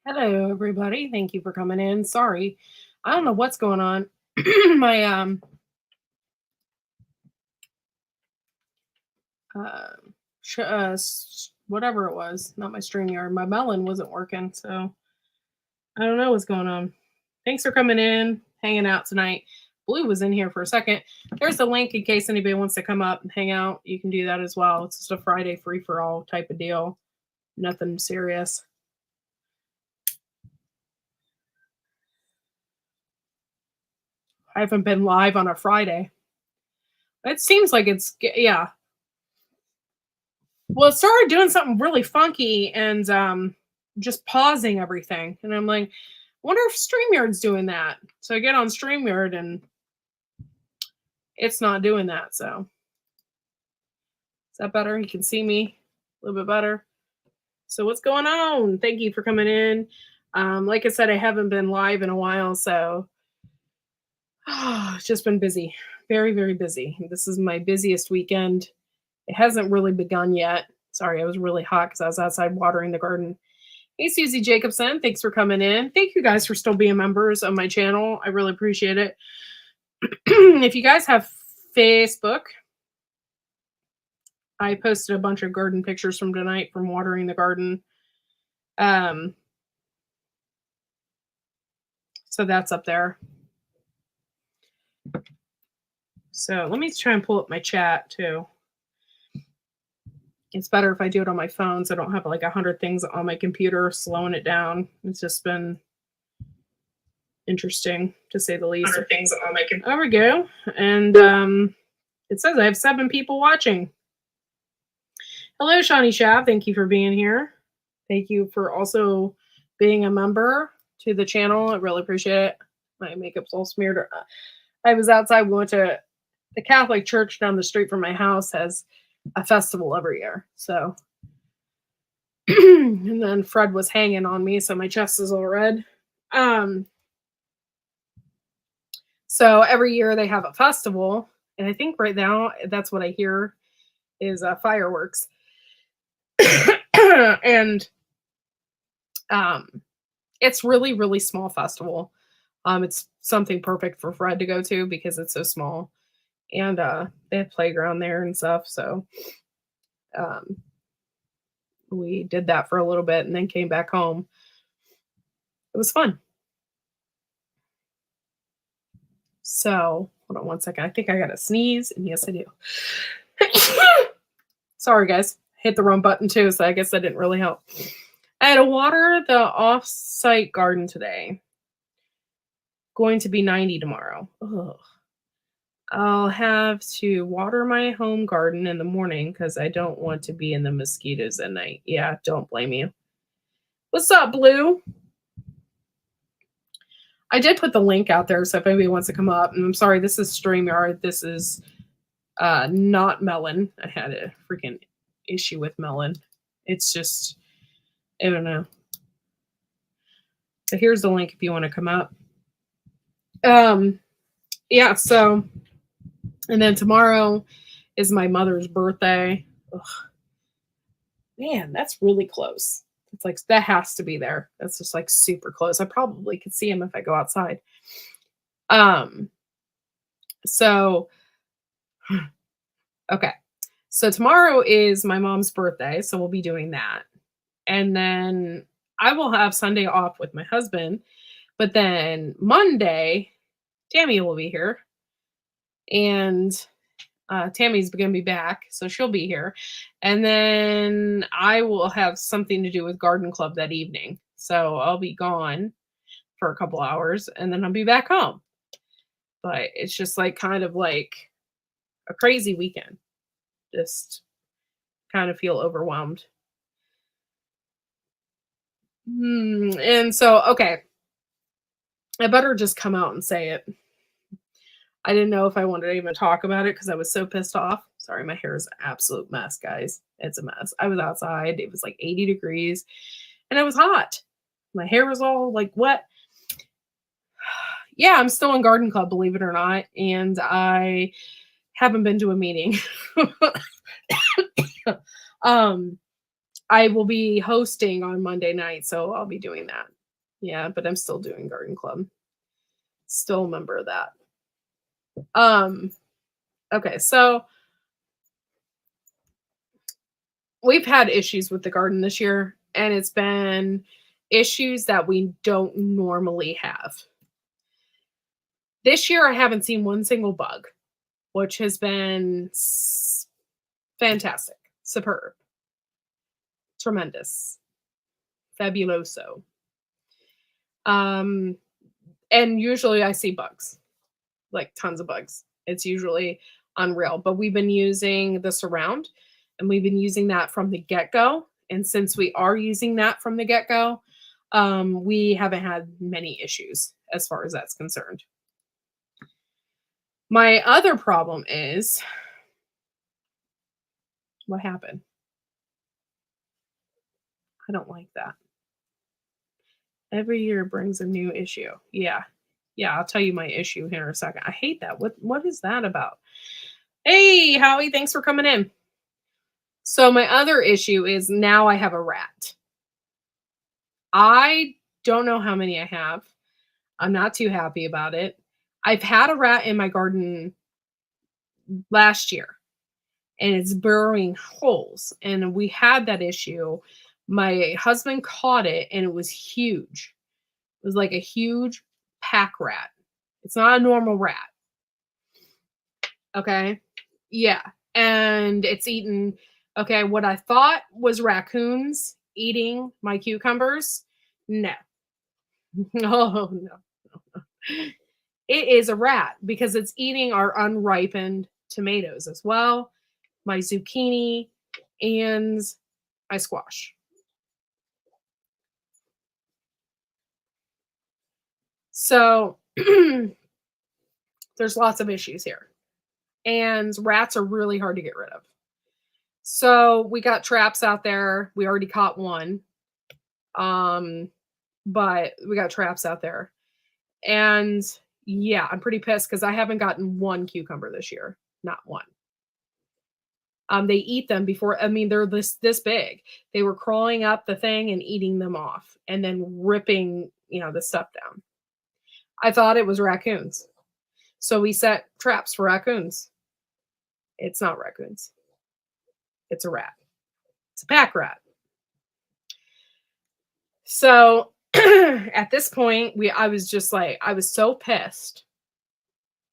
Hello, everybody. Thank you for coming in. Sorry, I don't know what's going on. My uh, whatever it was, not my StreamYard. My melon wasn't working, so I don't know what's going on. Thanks for coming in, hanging out tonight. Blue was in here for a second. There's the link in case anybody wants to come up and hang out. You can do that as well. It's just a Friday free for all type of deal. Nothing serious. I haven't been live on a Friday. It seems like yeah. Well, it started doing something really funky and just pausing everything. And I'm like, wonder if StreamYard's doing that. So I get on StreamYard and it's not doing that. So is that better? You can see me a little bit better. So what's going on? Thank you for coming in. Like I said, I haven't been live in a while, so it's just been busy. Very, very busy. This is my busiest weekend. It hasn't really begun yet. Sorry, I was really hot because I was outside watering the garden. Hey, Susie Jacobson, thanks for coming in. Thank you guys for still being members of my channel. I really appreciate it. If you guys have Facebook, I posted a bunch of garden pictures from tonight from watering the garden. So that's up there. So let me try and pull up my chat too. It's better if I do it on my phone so I don't have like 100 things on my computer slowing it down. It's just been interesting to say the least. 100 things on my computer. There we go. And it says I have 7 people watching. Hello, Shawnee Shav. Thank you for being here. Thank you for also being a member to the channel. I really appreciate it. My makeup's all smeared. I was outside. We went to the Catholic church down the street from my house has a festival every year. So, and then Fred was hanging on me, so my chest is all red. So every year they have a festival, and I think right now that's what I hear is fireworks. And it's really, really small festival. It's something perfect for Fred to go to because it's so small. And they have playground there and stuff. So we did that for a little bit and then came back home. It was fun. So hold on one second. I think I got to sneeze. And yes, I do. Sorry, guys. Hit the wrong button too. So I guess that didn't really help. I had to water the off-site garden today. Going to be 90 tomorrow. Ugh. I'll have to water my home garden in the morning because I don't want to be in the mosquitoes at night. Yeah, don't blame you. What's up, Blue? I did put the link out there, so if anybody wants to come up, and I'm sorry, this is StreamYard. This is not Melon. I had a freaking issue with Melon. It's just, I don't know. So here's the link if you want to come up. Yeah, so, and then tomorrow is my mother's birthday. Ugh. Man, that's really close. It's like, that has to be there. That's just like super close. I probably could see him if I go outside. So, okay. So tomorrow is my mom's birthday. So we'll be doing that. And then I will have Sunday off with my husband, but then Monday, Tammy will be here, and Tammy's going to be back, so she'll be here. And then I will have something to do with garden club that evening. So I'll be gone for a couple hours and then I'll be back home. But it's just like kind of like a crazy weekend. Just kind of feel overwhelmed. And so, okay, I better just come out and say it. I didn't know if I wanted to even talk about it because I was so pissed off. Sorry, my hair is an absolute mess, guys. It's a mess. I was outside. It was like 80 degrees and it was hot. My hair was all like wet. Yeah, I'm still in garden club, believe it or not. And I haven't been to a meeting. I will be hosting on Monday night, so I'll be doing that. Yeah, but I'm still doing garden club. Still a member of that. Okay, so we've had issues with the garden this year, and it's been issues that we don't normally have. This year, I haven't seen one single bug, which has been fantastic, superb, tremendous, fabuloso. And usually I see bugs, like tons of bugs. It's usually unreal, but we've been using the surround and we've been using that from the get-go. And since we are using that from the get-go, we haven't had many issues as far as that's concerned. My other problem is what happened? I don't like that. Every year brings a new issue. Yeah. Yeah, I'll tell you my issue here in a second. I hate that. What is that about? Hey, Howie, thanks for coming in. So my other issue is now I have a rat. I don't know how many I have. I'm not too happy about it. I've had a rat in my garden last year and it's burrowing holes. And we had that issue. My husband caught it and it was huge. It was like a huge pack rat. It's not a normal rat. Okay. Yeah. And it's eaten. Okay. What I thought was raccoons eating my cucumbers. No. Oh, no. It is a rat because it's eating our unripened tomatoes as well, my zucchini, and my squash. So there's lots of issues here. And rats are really hard to get rid of. So we got traps out there. We already caught one. But we got traps out there. And yeah, I'm pretty pissed because I haven't gotten one cucumber this year. Not one. They eat them before. I mean, they're this big. They were crawling up the thing and eating them off, and then ripping, the stuff down. I thought it was raccoons, so we set traps for raccoons. It's not raccoons. It's a rat. It's a pack rat. So at this point, I was just like, I was so pissed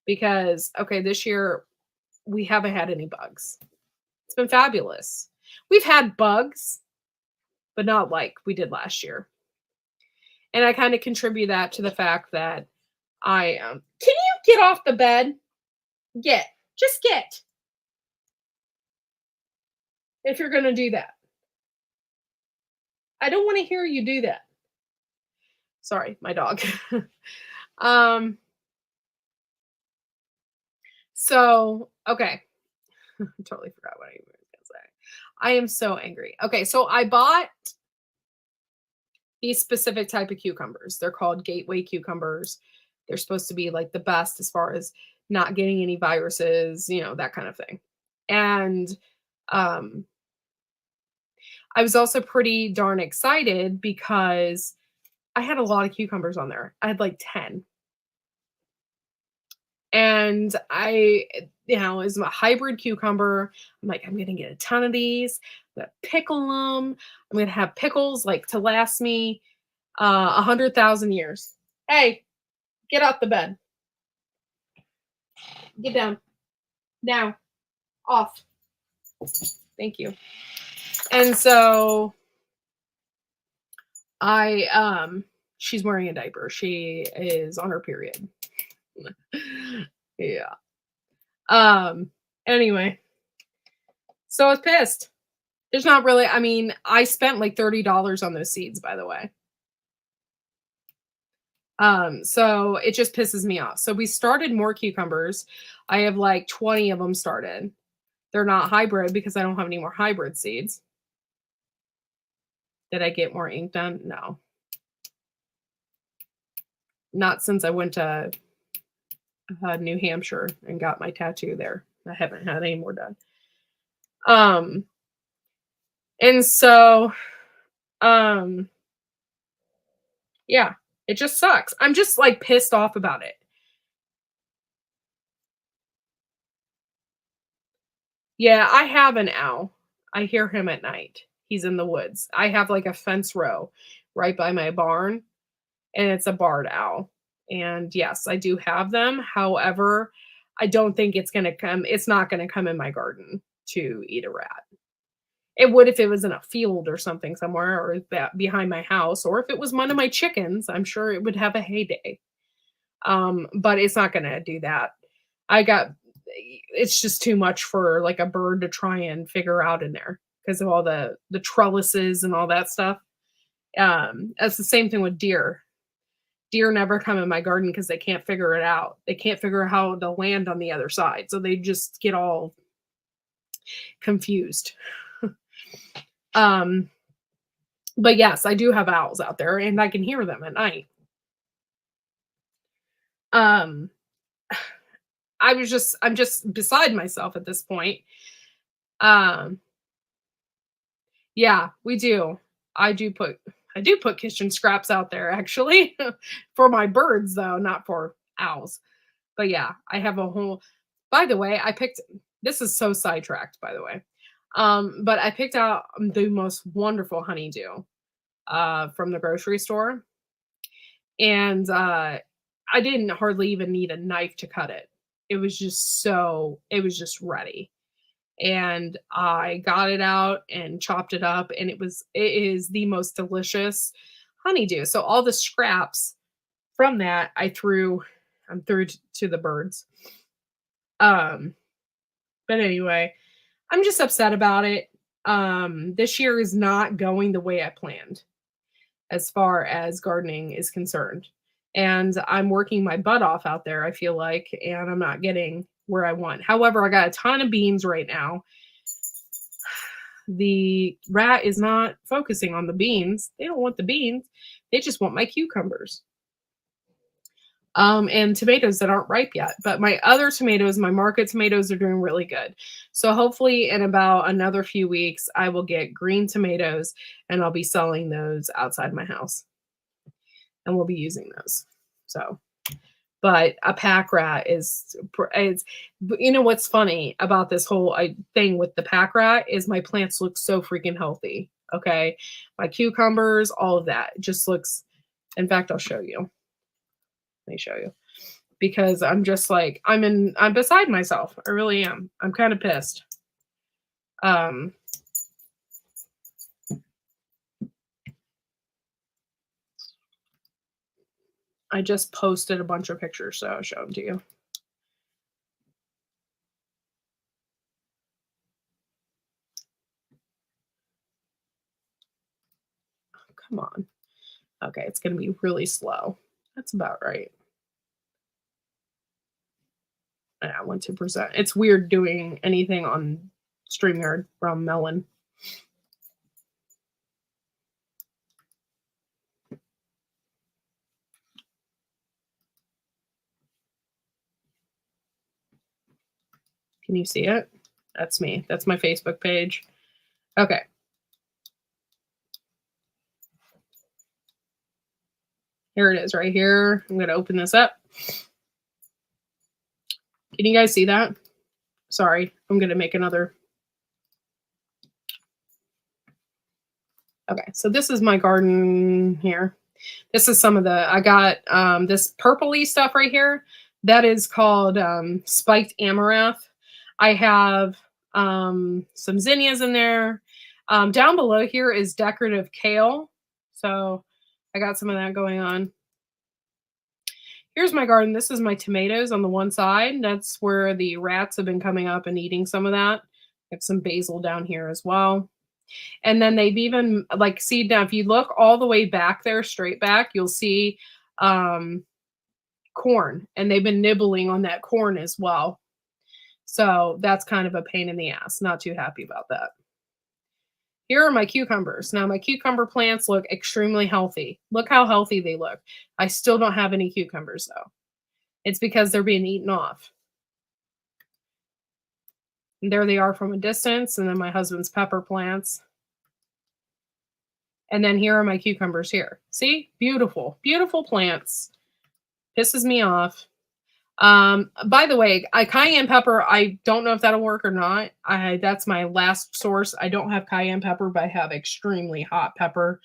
because okay, this year we haven't had any bugs. It's been fabulous. We've had bugs, but not like we did last year. And I kind of contribute that to the fact that I can you get off the bed? Just get. If you're going to do that. I don't want to hear you do that. Sorry, my dog. So, okay. Totally forgot what I was going to say. I am so angry. Okay, so I bought these specific type of cucumbers. They're called gateway cucumbers. They're supposed to be like the best as far as not getting any viruses, that kind of thing. And I was also pretty darn excited because I had a lot of cucumbers on there. I had like 10. And it's a hybrid cucumber. I'm like, I'm gonna get a ton of these. I'm gonna pickle them. I'm gonna have pickles like to last me 100,000 years. Hey, get out the bed. Get down now. Off. Thank you. And so she's wearing a diaper. She is on her period. Yeah. Anyway, so I was pissed. There's not really, I mean, I spent like $30 on those seeds, by the way. So it just pisses me off. So we started more cucumbers. I have like 20 of them started. They're not hybrid because I don't have any more hybrid seeds. Did I get more ink done? No. Not since I went to New Hampshire and got my tattoo there. I haven't had any more done. And so, yeah, it just sucks. I'm just like pissed off about it. Yeah, I have an owl. I hear him at night. He's in the woods. I have like a fence row right by my barn, and it's a barred owl. And yes, I do have them. However, I don't think it's not going to come in my garden to eat a rat. It would if it was in a field or something somewhere, or behind my house, or if it was one of my chickens, I'm sure it would have a heyday. But it's not going to do that. It's just too much for like a bird to try and figure out in there because of all the trellises and all that stuff. That's the same thing with deer. Deer never come in my garden because they can't figure it out. They can't figure out how to land on the other side, so they just get all confused. But yes, I do have owls out there, and I can hear them at night. Um, I'm just beside myself at this point. Um, yeah, we do. I do put kitchen scraps out there actually for my birds though, not for owls. But yeah, I have a whole by the way, this is so sidetracked by the way. But I picked out the most wonderful honeydew from the grocery store. And I didn't hardly even need a knife to cut it. It was just ready. And I got it out and chopped it up, and it is the most delicious honeydew. So all the scraps from that I'm threw to the birds. Um, but anyway, I'm just upset about it. This year is not going the way I planned as far as gardening is concerned. And I'm working my butt off out there, I feel like, and I'm not getting where I want. However, I got a ton of beans right now. The rat is not focusing on the beans. They don't want the beans. They just want my cucumbers. And tomatoes that aren't ripe yet. But my other tomatoes, my market tomatoes, are doing really good. So hopefully in about another few weeks, I will get green tomatoes and I'll be selling those outside my house. And we'll be using those. So, but a pack rat it's you know what's funny about this whole thing with the pack rat is my plants look so freaking healthy. Okay, my cucumbers, all of that just looks. In fact, I'll show you. Let me show you because I'm just like I'm beside myself. I really am. I'm kind of pissed. I just posted a bunch of pictures, so I'll show them to you. Oh, come on. Okay, it's going to be really slow. That's about right. I want to present. It's weird doing anything on StreamYard from Melon. Can you see it? That's me. That's my Facebook page. Okay. Here it is right here. I'm going to open this up. Can you guys see that? Sorry, I'm going to make another. Okay, so this is my garden here. This is some of the, I got this purpley stuff right here. That is called spiked amaranth. I have some zinnias in there. Down below here is decorative kale. So I got some of that going on. Here's my garden. This is my tomatoes on the one side. That's where the rats have been coming up and eating some of that. I have some basil down here as well. And then they've even like see now if you look all the way back there, straight back, you'll see corn, and they've been nibbling on that corn as well. So that's kind of a pain in the ass. Not too happy about that. Here are my cucumbers. Now my cucumber plants look extremely healthy. Look how healthy they look. I still don't have any cucumbers though. It's because they're being eaten off. And there they are from a distance. And then my husband's pepper plants. And then here are my cucumbers here. See? Beautiful, beautiful plants. Pisses me off. By the way, cayenne pepper, I don't know if that'll work or not. That's my last source. I don't have cayenne pepper, but I have extremely hot pepper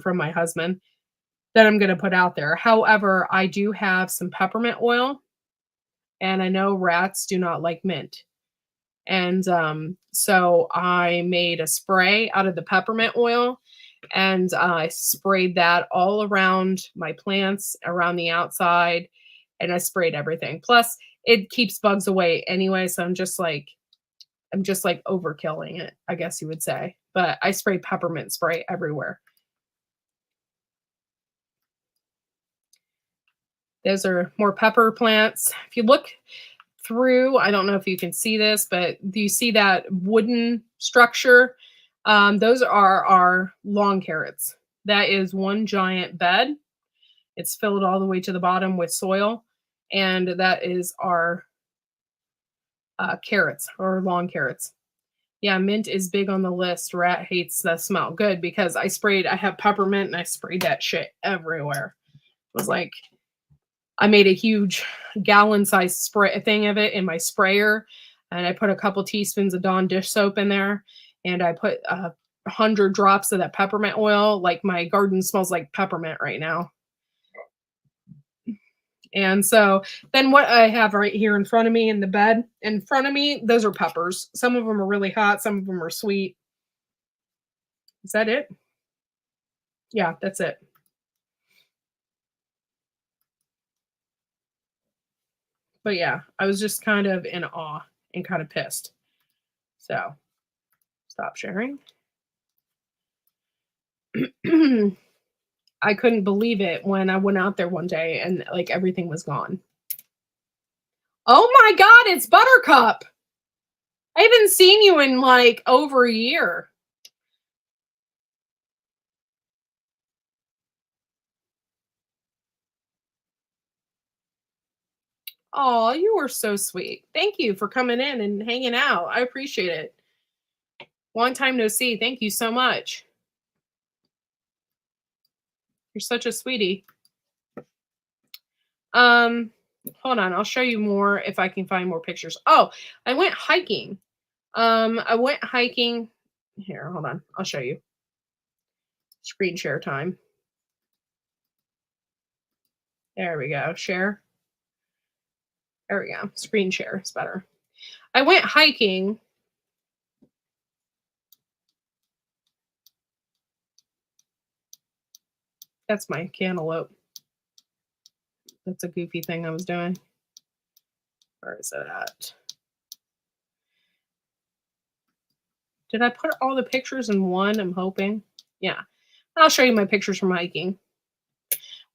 from my husband that I'm going to put out there. However, I do have some peppermint oil, and I know rats do not like mint. And so I made a spray out of the peppermint oil, and I sprayed that all around my plants, around the outside, and I sprayed everything. Plus, it keeps bugs away anyway, so I'm just like overkilling it, I guess you would say. But I spray peppermint spray everywhere. Those are more pepper plants. If you look through, I don't know if you can see this, but do you see that wooden structure? Those are our lawn carrots. That is one giant bed. It's filled all the way to the bottom with soil. And that is our carrots, or lawn carrots. Yeah, mint is big on the list. Rat hates the smell. Good, because I have peppermint and I sprayed that shit everywhere. It was like, I made a huge gallon-sized spray thing of it in my sprayer, and I put a couple teaspoons of Dawn dish soap in there, and I put 100 drops of that peppermint oil. Like, my garden smells like peppermint right now. And so then what I have right here in front of me in the bed, in front of me, those are peppers. Some of them are really hot. Some of them are sweet. Is that it? Yeah, that's it. But yeah, I was just kind of in awe and kind of pissed. So stop sharing. I couldn't believe it when I went out there one day and like everything was gone. Oh my God, it's Buttercup. I haven't seen you in like over a year. Oh, you were so sweet. Thank you for coming in and hanging out. I appreciate it. Long time no see. Thank you so much. You're such a sweetie. Hold on. I'll show you more if I can find more pictures. Oh, I went hiking. I went hiking. Here, hold on. I'll show you. Screen share time. There we go. Share. There we go. Screen share is better. I went hiking. That's my cantaloupe. That's a goofy thing I was doing. Where is it at? Did I put all the pictures in one? I'm hoping. Yeah. I'll show you my pictures from hiking.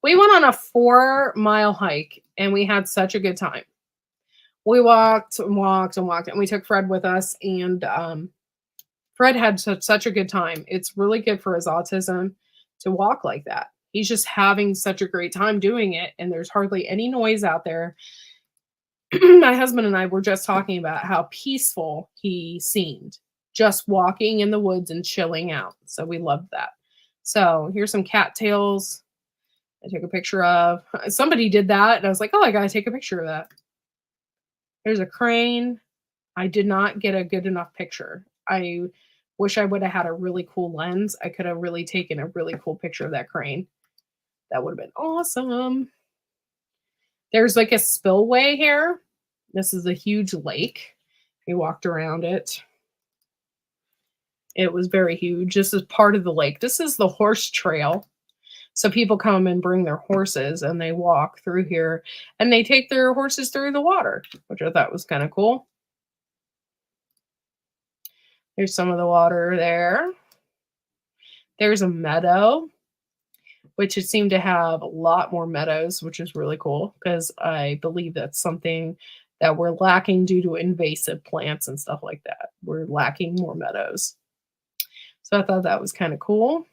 We went on a 4-mile hike and we had such a good time. We walked and walked and walked, and we took Fred with us, and Fred had such a good time. It's really good for his autism to walk like that. He's just having such a great time doing it, and there's hardly any noise out there. My husband and I were just talking about how peaceful he seemed, just walking in the woods and chilling out. So we loved that. So here's some cattails I took a picture of. Somebody did that, and I was like, oh, I gotta take a picture of that. There's a crane. I did not get a good enough picture. I wish I would have had a really cool lens. I could have really taken a really cool picture of that crane. That would have been awesome. There's like a spillway here. This is a huge lake. We walked around it. It was very huge. This is part of the lake. This is the horse trail. So people come and bring their horses and they walk through here and they take their horses through the water, which I thought was kind of cool. There's some of the water there. There's a meadow, which it seemed to have a lot more meadows, which is really cool because I believe that's something that we're lacking due to invasive plants and stuff like that. We're lacking more meadows. So I thought that was kind of cool.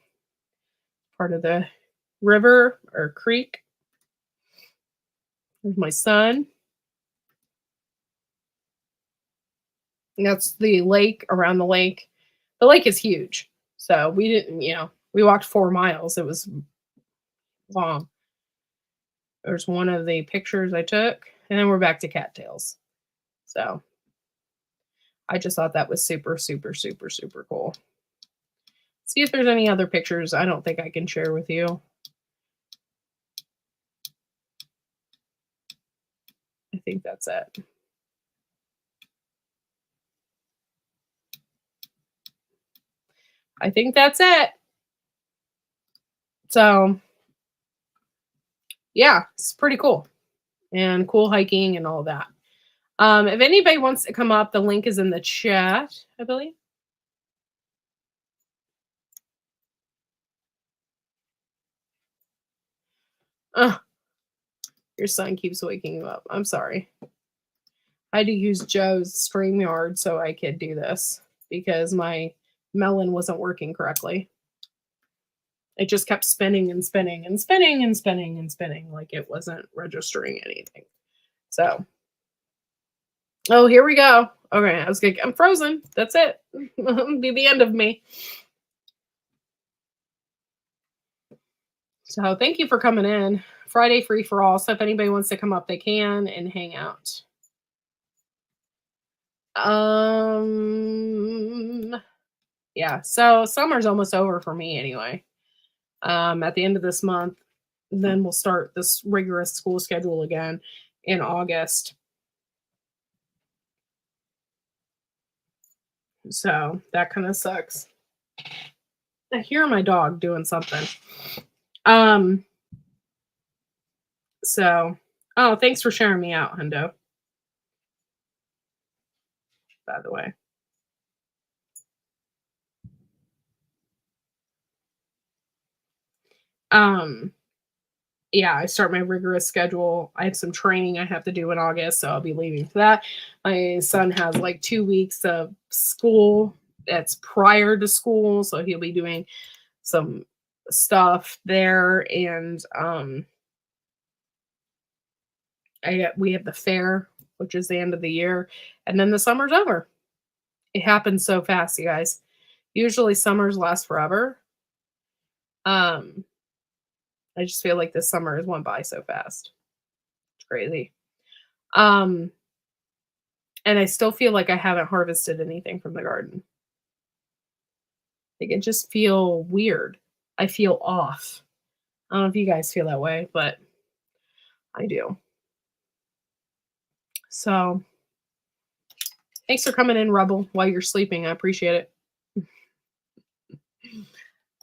Part of the river or creek. There's my son. And that's the lake around the lake. The lake is huge. So we didn't, we walked 4 miles. It was long. There's one of the pictures I took, and then we're back to cattails. So I just thought that was super, super, super, super cool. See if there's any other pictures I don't think I can share with you. I think that's it. I think that's it. So, yeah, it's pretty cool. And cool hiking and all that. If anybody wants to come up, the link is in the chat, I believe. Your son keeps waking you up. I'm sorry. I had to use Joe's StreamYard so I could do this because my melon wasn't working correctly. It just kept spinning and spinning and spinning and spinning and spinning like it wasn't registering anything. So, oh, here we go. Okay, I was like, I'm frozen. That's it. It'll be the end of me. So thank you for coming in. Friday free for all. So if anybody wants to come up, they can and hang out. Yeah, so summer's almost over for me anyway. At the end of this month, then we'll start this rigorous school schedule again in August. So that kind of sucks. I hear my dog doing something. So, oh, thanks for sharing me out, Hundo. By the way. Yeah, I start my rigorous schedule. I have some training I have to do in August, so I'll be leaving for that. My son has like 2 weeks of school that's prior to school, so he'll be doing some stuff there. And we have the fair, which is the end of the year, and then the summer's over. It happens so fast, you guys. Usually summers last forever. I just feel like this summer has went by so fast. It's crazy. And I still feel like I haven't harvested anything from the garden. Like, it just feel weird. I feel off. I don't know if you guys feel that way, but I do. So thanks for coming in, Rebel, while you're sleeping. I appreciate it.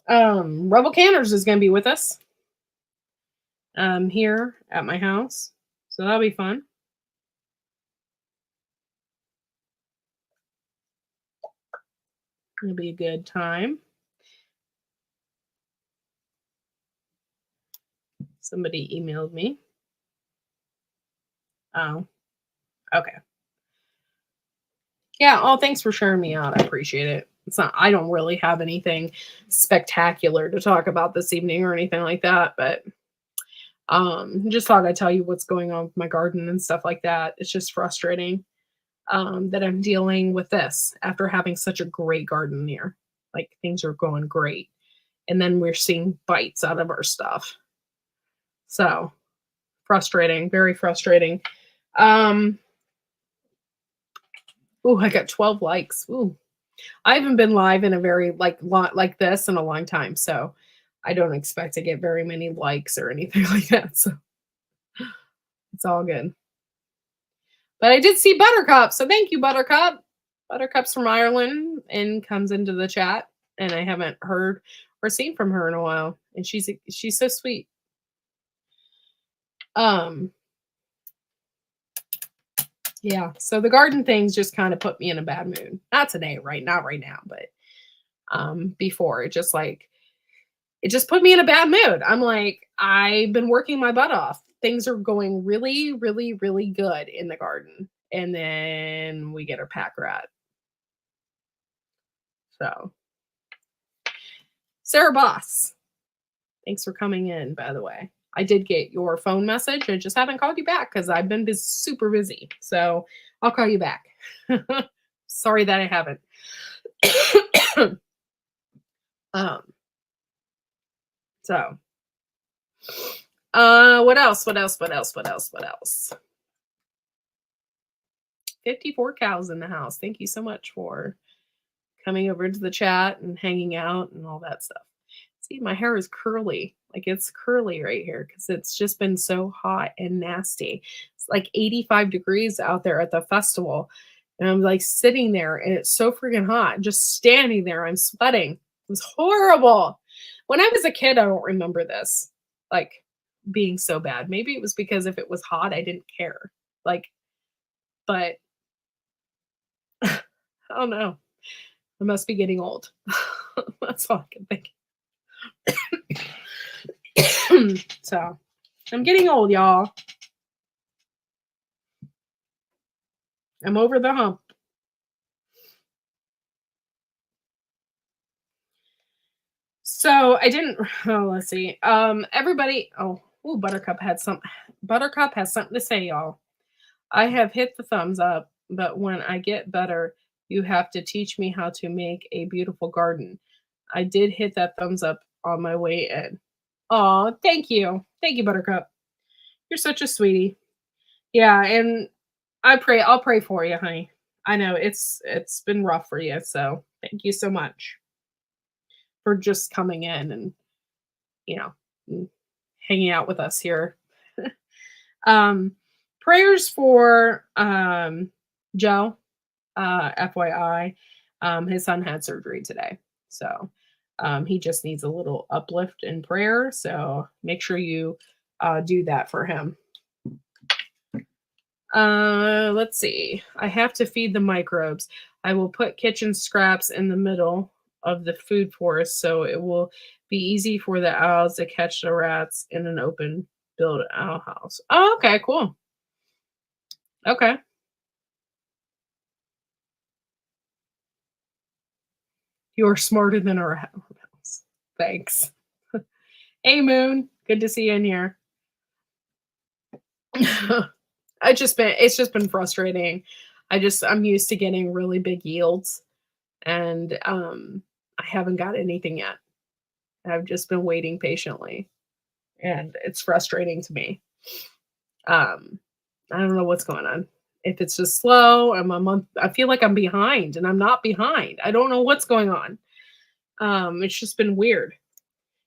Rebel Canners is going to be with us here at my house. So that'll be fun. It'll be a good time. Somebody emailed me. Oh, okay. Yeah. Oh, thanks for sharing me out. I appreciate it. It's not, I don't really have anything spectacular to talk about this evening or anything like that, but just thought I'd tell you what's going on with my garden and stuff like that. It's just frustrating that I'm dealing with this after having such a great garden year. Like, things are going great. And then we're seeing bites out of our stuff. So frustrating, very frustrating. Ooh, I got 12 likes. Ooh. I haven't been live in a very like this in a long time, so I don't expect to get very many likes or anything like that. So it's all good. But I did see Buttercup, so thank you, Buttercup. Buttercup's from Ireland and comes into the chat, and I haven't heard or seen from her in a while, and she's so sweet. Um, yeah. So the garden things just kind of put me in a bad mood. Not today, not right now, but before it just put me in a bad mood. I'm like, I've been working my butt off. Things are going really, really, really good in the garden. And then we get our pack rat. So, Sarah Boss, thanks for coming in, by the way. I did get your phone message. I just haven't called you back because I've been super busy. So, I'll call you back. Sorry that I haven't. So, what else? 54 cows in the house. Thank you so much for coming over to the chat and hanging out and all that stuff. See, my hair is curly. Like it's curly right here because it's just been so hot and nasty. It's like 85 degrees out there at the festival. And I'm like sitting there and it's so freaking hot. Just standing there, I'm sweating. It was horrible. When I was a kid, I don't remember this like being so bad. Maybe it was because if it was hot, I didn't care. Like, but I don't know. I must be getting old. That's all I can think. So I'm getting old, y'all. I'm over the hump. So I didn't let's see. Everybody Buttercup has something to say, y'all. I have hit the thumbs up, but when I get better, you have to teach me how to make a beautiful garden. I did hit that thumbs up on my way in. Oh, thank you. Thank you, Buttercup. You're such a sweetie. Yeah, and I'll pray for you, honey. I know it's been rough for you, so thank you so much for just coming in and you know hanging out with us here. Prayers for Joe. FYI, his son had surgery today, so he just needs a little uplift in prayer. So make sure you do that for him. Let's see. I have to feed the microbes. I will put kitchen scraps in the middle of the food forest so it will be easy for the owls to catch the rats in an open build owl house. Oh, okay, cool. Okay. You're smarter than our house. Thanks. Hey, Moon. Good to see you in here. It's just been frustrating. I'm used to getting really big yields and I haven't got anything yet. I've just been waiting patiently and it's frustrating to me. I don't know what's going on. If it's just slow, I'm a month. I feel like I'm behind and I'm not behind. I don't know what's going on. It's just been weird.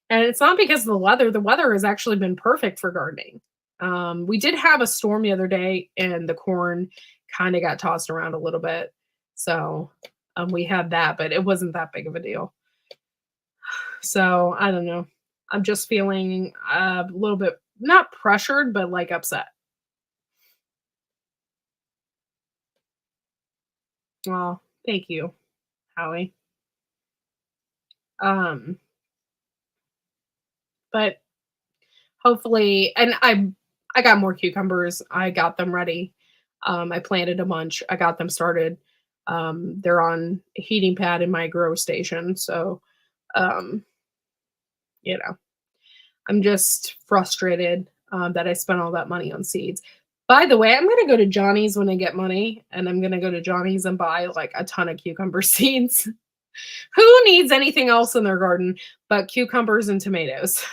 And it's not because of the weather. The weather has actually been perfect for gardening. We did have a storm the other day and the corn kind of got tossed around a little bit. So we had that, but it wasn't that big of a deal. So I don't know. I'm just feeling a little bit, not pressured, but like upset. Well, thank you, Howie. But hopefully, and I got more cucumbers. I got them ready. I planted a bunch. I got them started. They're on a heating pad in my grow station. So, um, I'm just frustrated that I spent all that money on seeds. By the way, I'm going to go to Johnny's when I get money, and I'm going to go to Johnny's and buy like a ton of cucumber seeds. Who needs anything else in their garden but cucumbers and tomatoes?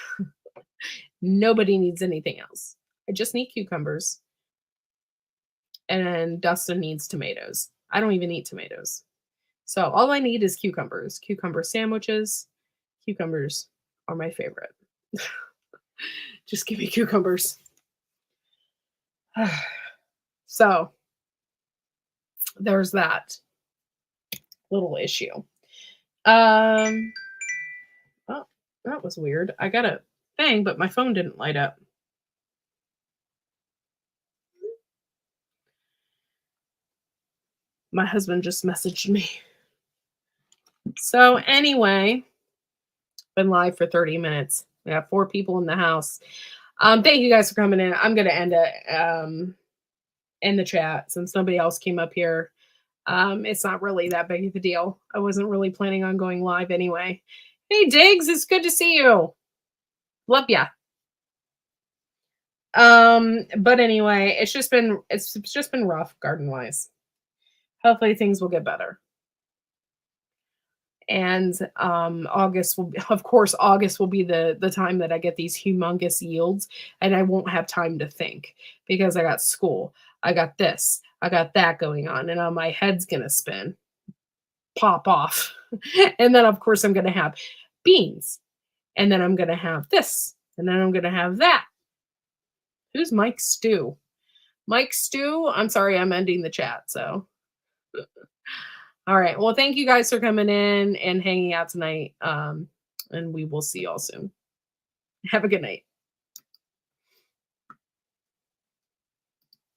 Nobody needs anything else. I just need cucumbers. And Dustin needs tomatoes. I don't even eat tomatoes. So all I need is cucumbers. Cucumber sandwiches. Cucumbers are my favorite. Just give me cucumbers. So there's that little issue. Oh, that was weird. I got a thing, but my phone didn't light up. My husband just messaged me. So anyway, been live for 30 minutes. We have 4 people in the house. Thank you guys for coming in. I'm gonna end it in the chat since nobody else came up here. It's not really that big of a deal. I wasn't really planning on going live anyway. Hey Diggs, it's good to see you. Love ya. But anyway, it's just been rough garden wise. Hopefully things will get better. And August will be, of course, August will be the time that I get these humongous yields, and I won't have time to think because I got school, I got this, I got that going on, and my head's gonna spin, pop off. And then of course I'm gonna have beans, and then I'm gonna have this, and then I'm gonna have that. Who's Mike Stew? Mike Stew, I'm sorry, I'm ending the chat. So all right. Well, thank you guys for coming in and hanging out tonight. And we will see y'all soon. Have a good night.